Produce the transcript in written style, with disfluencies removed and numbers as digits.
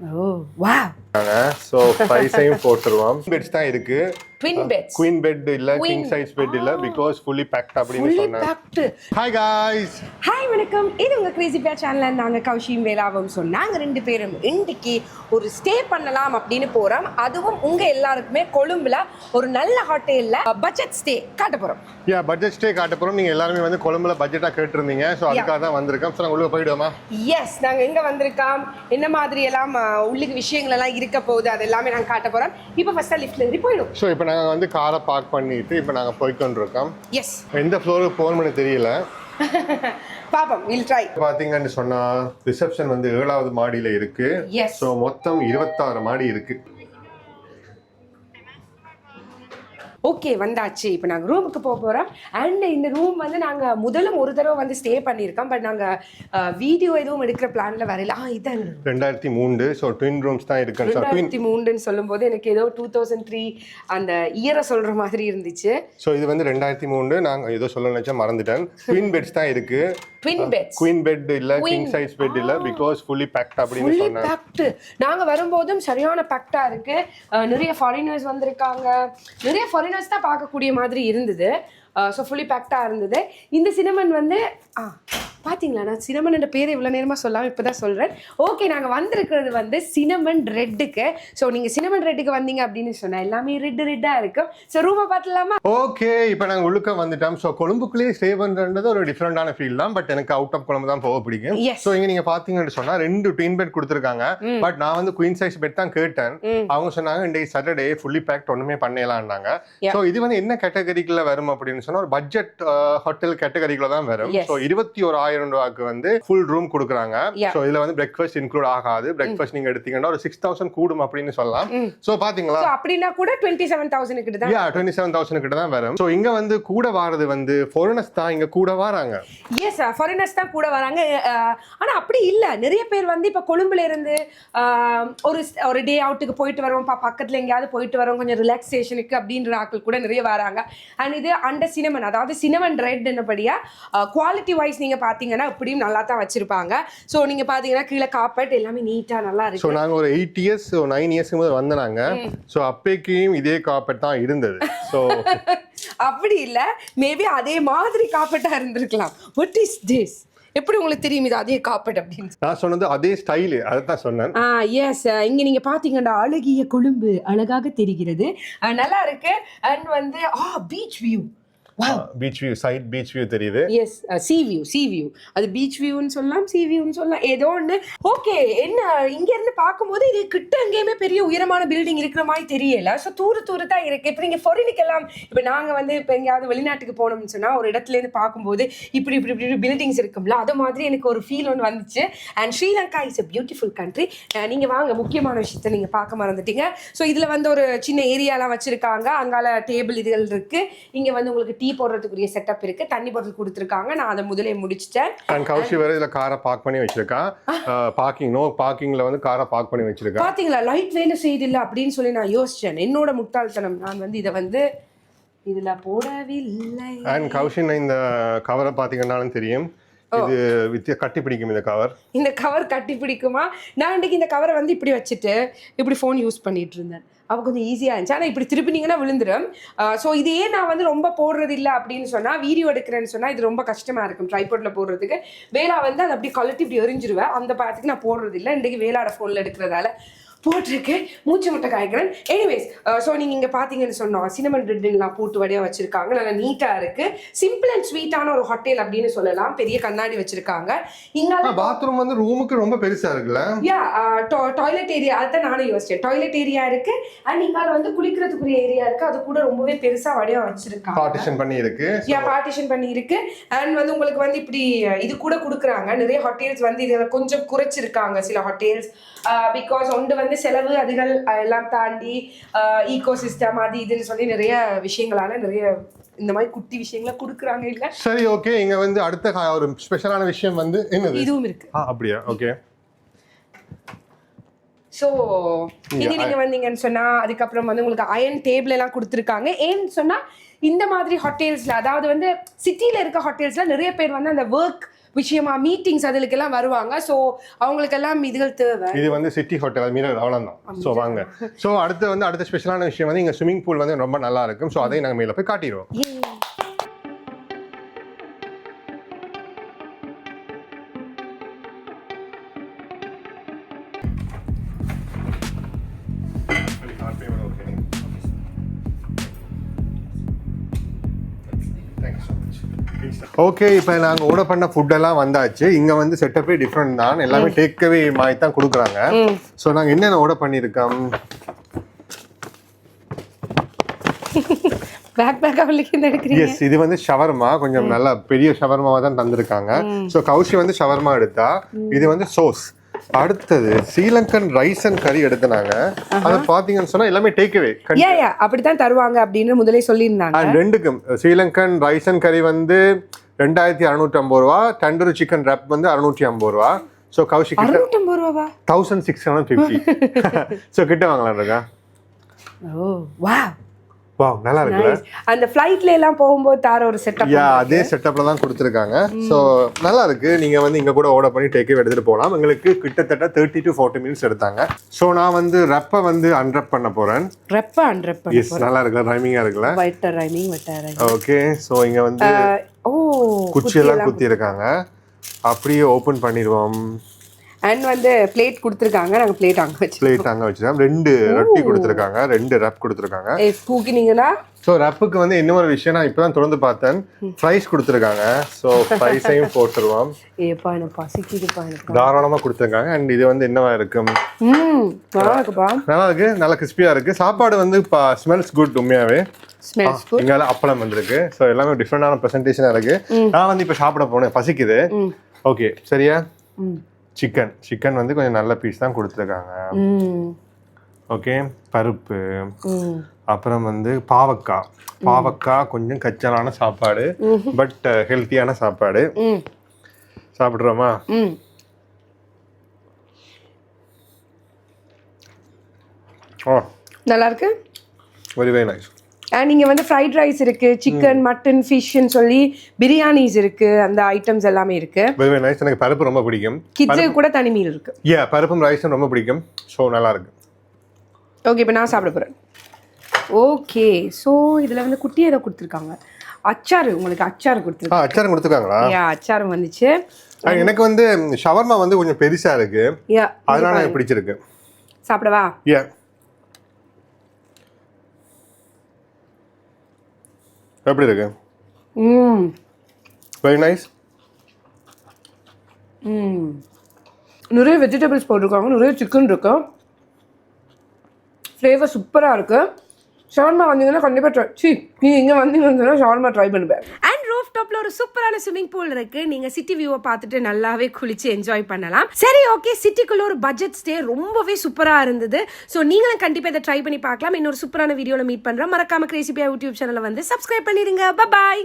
ஓ wow. So பிரைஸையும் போட்டுருவோம். Beds தான் இருக்கு. Twin beds. குயின் பெட் இல்ல, கிங் சைஸ் பெட் இல்ல, பிகாஸ் ஃபுல்லி பேக்ட் அப்படின்னு சொன்னாங்க. பேக்ட். Hi guys. ஹாய் வணக்கம். இது உங்க கிரேசி பேர் சேனல். நாங்க கௌஷியும் வேலாவும் நாங்க ரெண்டு பேரும் இன்னைக்கு ஒரு ஸ்டே பண்ணலாம் அப்படின்னு போறோம். அதுவும் உங்க எல்லாருக்குமே கொழும்புல ஒரு நல்ல ஹோட்டல்ல பட்ஜெட் ஸ்டே காட்ட போறோம். பட்ஜெட் ஸ்டே காட்ட போறோம். நீங்க எல்லாரும் வந்து கொழும்புல பட்ஜெட்டா கேட்டிருந்தீங்க. சோ அதுக்காக தான் வந்திருக்கோம். சோ நாங்க உள்ள போய்டுவோமா? எஸ், நாங்க எங்க வந்திருக்கோம், என்ன மாதிரி எல்லாம் உள்ளுக்கு விஷயங்கள் எல்லாம் இருக்க போகுது, அது எல்லாமே நாங்க காட்ட போறோம். இப்போ ஃபர்ஸ்ட் லிஃப்ட்ல ஏறி போய்டும். சோ இப்போ நாங்க வந்து காரை பார்க் பண்ணிட்டு இப்போ நாங்க போய் கொண்டிருக்கோம். எஸ். எந்த ஃப்ளோருக்கு போகணும்னு தெரியல. பாப்போம், we'll try. பாத்தீங்கன்னு சொன்னா ரிசப்ஷன் வந்து 7வது மாடியில இருக்கு. சோ மொத்தம் 26 மாடி இருக்கு. ஓகே, வந்தாச்சு. இப்போ நாங்கள் ரூமுக்கு போக போகிறோம். அண்ட் இந்த ரூம் வந்து நாங்கள் முதலும் ஒரு தடவை வந்து ஸ்டே பண்ணியிருக்கோம். பட் நாங்கள் வீடியோ எதுவும் எடுக்கிற பிளான்ல வரல. இதான் 2003. ஸோ ட்வின் ரூம்ஸ் தான் இருக்கு. 2003ன்னு சொல்லும்போது எனக்கு ஏதோ 2003 அந்த இயரை சொல்கிற மாதிரி இருந்துச்சு. ஸோ இது வந்து 2003. நாங்கள் ஏதோ சொல்ல நினச்சா மறந்துட்டேன். ட்வின் பெட்ஸ் தான் இருக்கு. Twin beds. குயின் பெட் இல்ல, கிங் சைஸ் பெட் இல்ல, பிகாஸ் ஃபுல்லி பேக்ட் அப்படின்னு சொன்னாங்க. நாங்கள் வரும்போதும் சரியான பேக்டா இருக்கு. நிறைய ஃபாரினர்ஸ் வந்திருக்காங்க. நிறைய ஃபாரினர்ஸ் தான் பார்க்கக்கூடிய மாதிரி இருந்தது. ஸோ ஃபுல்லி பேக்டாக இருந்தது. இந்த சினமன் வந்து பார்த்தீங்களா, நான் சினமன் என்ற பேரை இவ்வளோ நேரமாக சொல்லாமல் இப்போ தான் சொல்கிறேன். ஓகே, நாங்கள் வந்திருக்கிறது வந்து சினமன் ரெட்டுக்கு. ஸோ நீங்கள் சினமன் ரெட்டுக்கு வந்தீங்க அப்படின்னு சொன்னால் எல்லாமே ரெட்டாக இருக்கும். ஸோ ரூமை பார்த்துலாமா? ஓகே, இப்போ நாங்கள் உள்ளுக்க வந்துட்டோம். ஸோ கொழும்புக்குள்ளேயே ஸ்டே பண்ணுறது ஒரு டிஃப்ரெண்டான ஃபீல் தான். பட் எனக்கு அவுட் ஆஃப் கொழும்பு தான் போக பிடிக்கும். ஸோ இங்கே நீங்கள் பார்த்தீங்கன்னு சொன்னால் 2 ட்வின் பெட் கொடுத்துருக்காங்க. பட் நான் வந்து குயின் சைஸ் பெட் தான் கேட்டேன். அவங்க சொன்னாங்க இன்றைக்கு சாட்டர்டே ஃபுல்லி பேக்ட் ஒன்றுமே பண்ணலான்னாங்க. ஸோ இது வந்து என்ன கேட்டகரிக்குள்ள வரும் அப்படின்னு சொன்னால் ஒரு பட்ஜெட் ஹோட்டல் கேட்டகரிக்குள்ள தான் வரும். ஸோ 21,000 ரூபாய்க்கு வந்து ஃபுல் ரூம் கொடுக்குறாங்க. சோ இதுல வந்து பிரேக்ஃபாஸ்ட் இன்க்ளூட் ஆகாது. பிரேக்ஃபாஸ்ட் நீங்க எடுத்தீங்கன்னா ஒரு 6,000 கூடும் அப்படின்னு சொல்லலாம். சோ பாத்தீங்களா, அப்படினா கூட 27,000 கிட்ட தான். 27,000 கிட்ட தான் வரும். சோ இங்க வந்து கூட வாரது வந்து ஃபாரினர்ஸ் தான் இங்க கூட வராங்க. எஸ், ஃபாரினர்ஸ் தான் கூட வராங்க. ஆனா அப்படி இல்ல, நிறைய பேர் வந்து இப்ப கொழும்புல இருந்து ஒரு டே அவுட்டுக்கு போயிட்டு வரோம், பக்கத்துல எங்கயாவது போயிட்டு வரோம், கொஞ்சம் ரிலாக்ஸேஷனுக்கு அப்படின்ற ஆட்கள் கூட நிறைய வராங்க. அண்ட் இது அண்டர் சினமன், அதாவது சினமன் ரெட் என்னபடியா குவாலிட்டி வைஸ் நீங்க பாத்தீங்கன்னா இப்படியும் நல்லா தான் வச்சிருப்பாங்க. சோ நீங்க பாத்தீங்கன்னா கீழே கார்பெட் எல்லாமே நீட்டா நல்லா இருக்கு. சோ நாங்க ஒரு 8 இயர்ஸ் 9 இயர்ஸ்க்கு முதல்ல வந்தாங்க. சோ அப்பேக்கும் இதே கார்பெட் தான் இருந்தது. சோ அப்படி இல்ல, மேபி அதே மாதிரி கார்பெட்டா இருந்திருக்கலாம். What is this? எப்படி உங்களுக்கு தெரியும் இது அதே கார்பெட் அப்படின்னு? நான் சொன்னது அதே ஸ்டைல், அதான் சொன்னேன். எஸ், இங்க நீங்க பாத்தீங்கன்னா அழகிய கொழும்பு அழகாக தெரிகிறது, நல்லா இருக்கு. அண்ட் வந்து beach view. Beach view, side beach view தெரியுது. Yes, sea view. அது பீச் வியூன்னு சொல்லலாம், சி வியூன்னு சொல்லலாம், ஏதோ ஒன்று. ஓகே, என்ன இங்க இருந்து பார்க்கும்போது இது கிட்ட எங்கேயுமே பெரிய உயரமான பில்டிங் இருக்கிற மாதிரி தெரியல. ஸோ தூர தான் இருக்கு. இப்போ நீங்க ஃபாரினுக்கெல்லாம் இப்போ நாங்க வந்து இப்போ எங்கேயாவது வெளிநாட்டுக்கு போனோம்னு சொன்னா ஒரு இடத்துல இருந்து பார்க்கும்போது இப்படி பில்டிங்ஸ் இருக்கும்ல, அது மாதிரி எனக்கு ஒரு ஃபீல் ஒன்று வந்துச்சு. And Sri Lanka is a beautiful country. நீங்க வாங்க, முக்கியமான விஷயத்த நீங்க பார்க்க மறந்துட்டீங்க. ஸோ இதுல வந்து ஒரு சின்ன ஏரியாலாம் வச்சிருக்காங்க. அங்கால டேபிள் இதுகள் இருக்கு. இங்க வந்து உங்களுக்கு டீ போடுறதுக்குரிய செட்டப் இருக்கு. தண்ணி பாட்டில் கொடுத்துருக்காங்க. நான் அதை முதலே முடிச்சிட்டேன். அண்ட் கௌஷி வேற இதுல காரை பார்க் பண்ணி வச்சிருக்கான். பார்க்கிங்ல வந்து காரை பார்க் பண்ணி வச்சிருக்கான். பாத்தீங்களா, லைட் வேலை செய்து இல்ல அப்படின்னு சொல்லி நான் யோசிச்சேன். என்னோட முட்டாள்தனம். நான் வந்து இதை வந்து இதுல போடவில்லை. அண்ட் கௌஷி இந்த கவரை பாத்தீங்கன்னாலும் தெரியும், இது கட்டி பிடிக்கும். இந்த கவர் கட்டி பிடிக்குமா? நான் இன்னைக்கு இந்த கவரை வந்து இப்படி வச்சுட்டு இப்படி ஃபோன் யூஸ் பண்ணிட்டு இருந்தேன். அப்போ கொஞ்சம் ஈஸியாக இருந்துச்சு. ஆனால் இப்படி திருப்பினீங்கன்னா விழுந்துடும். ஸோ இதையே நான் வந்து ரொம்ப போடுறது இல்லை அப்படின்னு சொன்னால், வீடியோ எடுக்கிறேன்னு சொன்னால் இது ரொம்ப கஷ்டமாக இருக்கும் ட்ரைபாட்ல போடுறதுக்கு. வேலா வந்து அதை அப்படி கழட்டி இப்படி எரிஞ்சிருவேன். அந்த பாத்துக்கு நான் போடுறது இல்லை. இன்றைக்கு வேலாட ஃபோனில் எடுக்கிறதால போட்டிருக்கேன். மூச்சு முட்டை காய்க்கிறேன். எனிவேஸ், ஸோ நீங்கள் இங்கே பார்த்தீங்கன்னு சொன்னோம், சினமன் ரெட்லாம் போட்டு வடையாக வச்சுருக்காங்க. நல்லா நீட்டாக இருக்குது. சிம்பிள் அண்ட் ஸ்வீட்டான ஒரு ஹோட்டல் அப்படின்னு சொல்லலாம். பெரிய கண்ணாடி வச்சுருக்காங்க. இங்கே பாத்ரூம் வந்து ரூமுக்கு ரொம்ப பெருசாக இருக்குல்ல? டாய்லெட் ஏரியா, அதுதான் நானும் யோசிச்சேன். டாய்லெட் ஏரியா இருக்குது. அண்ட் இங்கால வந்து குளிக்கிறதுக்குரிய ஏரியா இருக்குது. அது கூட ரொம்பவே பெருசாக வடையாக வச்சுருக்காங்க. பார்ட்டிஷன் பண்ணி இருக்கு. பார்ட்டிஷன் பண்ணி இருக்கு. அண்ட் வந்து உங்களுக்கு வந்து இப்படி இது கூட கொடுக்குறாங்க. நிறைய ஹோட்டல்ஸ் வந்து இதில் கொஞ்சம் குறைச்சிருக்காங்க சில ஹோட்டல்ஸ். பிகாஸ் ஒன்று வந்து செலவு அதிகள் எல்லாம் தாண்டி ஈகோ சிஸ்டம் அது இதுன்னு சொல்லி நிறைய விஷயங்களால நிறைய இந்த மாதிரி குட்டி விஷயங்களை கொடுக்குறாங்க. இல்ல சரி, ஓகே. இங்க வந்து அடுத்த ஒரு ஸ்பெஷலான விஷயம் வந்து என்னது? இதுவும் இருக்கு. அப்படியா? ஓகே. ஸோ இங்கே நீங்கள் வந்தீங்கன்னு சொன்னால் அதுக்கப்புறம் வந்து உங்களுக்கு அயன் டேபிள் எல்லாம் கொடுத்துருக்காங்க. ஏன்னு சொன்னால் இந்த மாதிரி ஹோட்டல்ஸில், அதாவது வந்து சிட்டியில் இருக்க ஹோட்டல்ஸில் நிறைய பேர் வந்து அந்த ஒர்க் விஷயமா மீட்டிங்ஸ் அதுக்கெல்லாம் வருவாங்க. ஸோ அவங்களுக்கெல்லாம் இதுகள் தேவை. இது வந்து சிட்டி ஹோட்டல் மீரர் அவ்வளோதான். ஸோ வாங்க. ஸோ அடுத்த ஸ்பெஷலான விஷயம் வந்து இங்கே ஸ்விமிங் பூல் வந்து ரொம்ப நல்லா இருக்கும். ஸோ அதையும் நாங்கள் மேலே போய் காட்டிடுவோம். ஓகே, இப்போ நாங்கள் ஆர்டர் பண்ண ஃபுட்டெல்லாம் வந்தாச்சு. இங்கே வந்து செட்டப்பே டிஃப்ரெண்ட் தான், எல்லாமே டேக்அவே மாதிரி தான் கொடுக்குறாங்க. ஸோ நாங்கள் என்னென்ன ஆர்டர் பண்ணியிருக்கோம்? எஸ், இது வந்து ஷவர்மா, கொஞ்சம் நல்லா பெரிய ஷவர்மாவை தான் தந்திருக்காங்க. ஸோ கௌஷி வந்து ஷவர்மா எடுத்தா, இது வந்து சோஸ். அடுத்தது ஸ்ரீலங்கன் ரைஸ் அண்ட் கறி எடுத்தாங்க. அது பாத்தீங்கன்னு சொன்னா எல்லாமே டேக்அவே. அப்படித்தான் தருவாங்க அப்படின்னு முதலே சொல்லியிருந்தாங்க. ரெண்டுக்கும் ஸ்ரீலங்கன் ரைஸ் அண்ட் கறி வந்து 2650 ரூபா, தண்டூரி சிக்கன் ரேப் வந்து 650 ரூபா. ஸோ கௌஷிக் 650 ரூபாவா? 1650. ஸோ கிட்ட வாங்கலாம் இருக்கா? ஓ வாவ் வாவ், நல்லா இருக்குல்ல? அந்த ஃளைட்ல எல்லாம் போகும்போது தார ஒரு செட்டப். அதே செட்டப்ல தான் கொடுத்துருக்காங்க. ஸோ நல்லா இருக்கு. நீங்க வந்து இங்க கூட ஆர்டர் பண்ணி டேக் எடுத்துட்டு போகலாம். எங்களுக்கு கிட்டத்தட்ட 30 to 40 மினிட்ஸ் எடுத்தாங்க. ஸோ நான் வந்து ரெப்பை வந்து அன்ரப் பண்ண போறேன். ரெப்பை அன்ரப் பண்ண எஸ், நல்லா இருக்குல்ல? ரைமிங்கா இருக்குல்ல? வைட்டர் ரைமிங். ஓகே, ஸோ இங்க வந்து குச்சி எல்லாம் குத்தி இருக்காங்க. அப்படியே ஓபன் பண்ணிடுவோம். அண்ட் வந்து பிளேட் கொடுத்துருக்காங்க. நாங்கள் பிளேட் அங்கே வச்சுருக்கோம். 2 ரொட்டி கொடுத்துருக்காங்க, 2 ரப் கொடுத்துருக்காங்க. பூக்கினீங்கன்னா ஸோ ரப்புக்கு வந்து இன்னொரு விஷயம் நான் இப்போ தான் தொடர்ந்து பார்த்தேன், ஃப்ரைஸ் கொடுத்துருக்காங்க. ஸோ ஃப்ரைஸையும் போட்டுருவோம். தாராளமாக கொடுத்துருக்காங்க. அண்ட் இது வந்து என்னவா இருக்கும்? நல்லா இருக்கு, நல்லா கிறிஸ்பியா இருக்கு. சாப்பாடு வந்து ஸ்மெல்ஸ் குட். உண்மையாவே இங்கே அப்பளம் வந்திருக்கு. ஸோ எல்லாமே டிஃப்ரெண்டான ப்ரெசன்டேஷனாக இருக்கு. நான் வந்து இப்போ சாப்பிட போனேன், பசிக்குது. ஓகே, சரியா? சிக்கன் வந்து கொஞ்சம் நல்ல பீஸ் தான் கொடுத்துருக்காங்க. ஓகே, பருப்பு, அப்புறம் வந்து பாவக்காய் கொஞ்சம் கச்சலான சாப்பாடு, பட் ஹெல்த்தியான சாப்பாடு. சாப்பிட்றோமா? ஓ, நல்லா இருக்கு. Very very nice. நீங்க வந்து ஃப்ரைட் ரைஸ் இருக்கு, சிக்கன், மட்டன், ஃபிஷ்னு சொல்லி பிரியாணிஸ் இருக்கு, அந்த ஐட்டம்ஸ் எல்லாமே இருக்கு. Very very nice. எனக்கு பருப்பு ரொம்ப பிடிக்கும். கிட்ஸுக்கு கூட தனி மீல் இருக்கு. பருப்பும் ரைஸும் ரொம்ப பிடிக்கும். ஸோ நல்லா இருக்கு. ஓகே, இப்போ நான் சாப்பிட போறேன். ஓகே, ஸோ இதுல வந்து குட்டி ஏதோ கொடுத்துருக்காங்க. அச்சாறு, உங்களுக்கு அச்சாறு கொடுத்துருக்காங்க. அச்சாரம் கொடுத்துருக்காங்களா? அச்சாரம் வந்துச்சு. எனக்கு வந்து ஷவர்மா வந்து கொஞ்சம் பெருசா இருக்கு, அதனால எனக்கு பிடிச்சிருக்கு. சாப்பிடவா? எப்படி இருக்கு? Very nice. நிறைய வெஜிடபிள்ஸ் போட்டிருக்காங்க, நிறைய சிக்கன் இருக்கு, ஃப்ளேவர் சூப்பராக இருக்கு. ஷவர்மா வந்தீங்கன்னா கண்டிப்பாக நீங்கள் இங்கே வந்தீங்கன்னா ஷவர்மா ட்ரை பண்ணுவேன். அண்ட் ரூஃப் டாப்ல ஒரு சூப்பரான ஸ்விமிங் பூல் இருக்கு. நீங்க சிட்டி வியூவை பார்த்துட்டு நல்லாவே குளிச்சு என்ஜாய் பண்ணலாம். சரி, ஓகே, சிட்டிக்குள்ள ஒரு பட்ஜெட் ஸ்டே ரொம்பவே சூப்பரா இருந்தது. ஸோ நீங்களும் கண்டிப்பாக இதை ட்ரை பண்ணி பார்க்கலாம். இன்னொரு சூப்பரான வீடியோவில் மீட் பண்றோம். மறக்காம கிரேசி பியா யூடியூப் சேனலை வந்து சப்ஸ்கிரைப் பண்ணிடுங்க. பாய்.